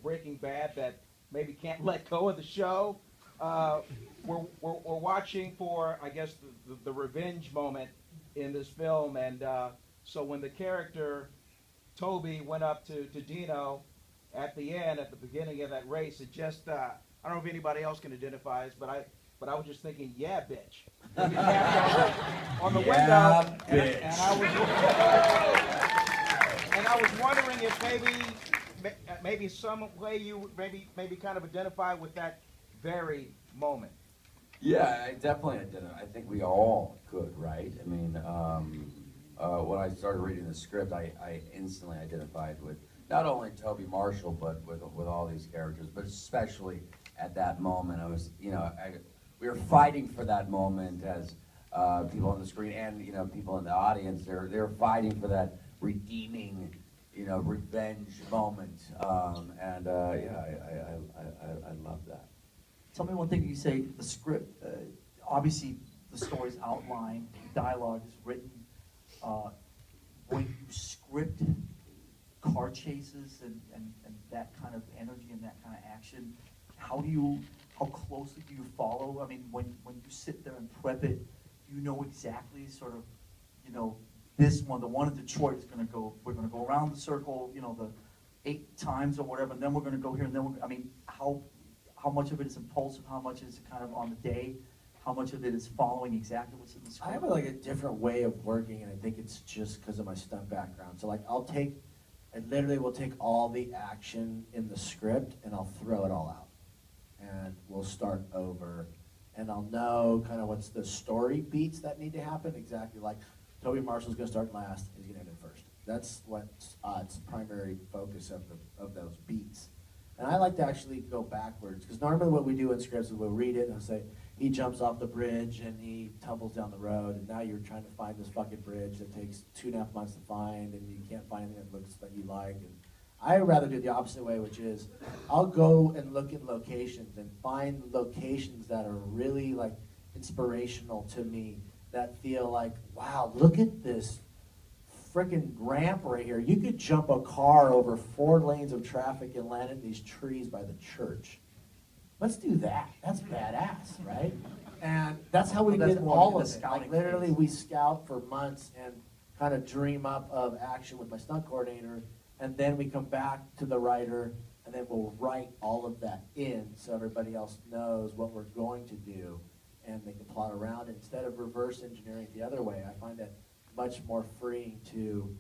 Breaking Bad that maybe can't let go of the show. We're watching for, I guess, the revenge moment in this film, and so when the character Toby went up to Dino at the end, at the beginning of that race, it just I don't know if anybody else can identify this, but I was just thinking, yeah, bitch. Maybe tapped on the Yeah, window, bitch. and I was wondering if maybe some way you maybe kind of identify with that very moment. Yeah, I definitely identify. I think we all could, right? I mean, when I started reading the script, I instantly identified with not only Toby Marshall, but with all these characters, but especially at that moment. I was, we were fighting for that moment as people on the screen and people in the audience. They're fighting for that redeeming, revenge moment, and yeah, I love that. Tell me one thing. You say the script. Obviously, the story's outlined, the dialogue is written. When you script car chases and that kind of energy and that kind of action, how closely do you follow? I mean, when you sit there and prep it, you know exactly sort of, this one, the one in Detroit is going to go. We're going to go around the circle, the 8 times or whatever, and then we're going to go here, and then I mean, how much of it is impulsive? How much is kind of on the day? How much of it is following exactly what's in the script? I have a different way of working, and I think it's just because of my stunt background. So I literally will take all the action in the script and I'll throw it all out. And we'll start over, and I'll know kind of what's the story beats that need to happen. Exactly, like Toby Marshall's gonna start last, he's gonna end it first. That's what's its primary focus of those beats. And I like to actually go backwards, because normally what we do in scripts is we'll read it and I'll say, he jumps off the bridge and he tumbles down the road, and now you're trying to find this fucking bridge that takes 2.5 months to find, and you can't find anything that looks like you like. And I would rather do the opposite way, which is I'll go and look at locations and find locations that are really like inspirational to me, that feel like, wow, look at this freaking ramp right here. You could jump a car over 4 lanes of traffic and land in these trees by the church. Let's do that. That's badass, right? And that's how we did all of it. Like literally, we scout for months and kind of dream up of action with my stunt coordinator, and then we come back to the writer, and then we'll write all of that in so everybody else knows what we're going to do, and they can plot around it instead of reverse engineering the other way. I find it much more freeing to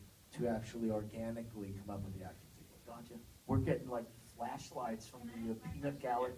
actually organically come up with the action sequence. Gotcha. We're getting like flashlights from the peanut gallery.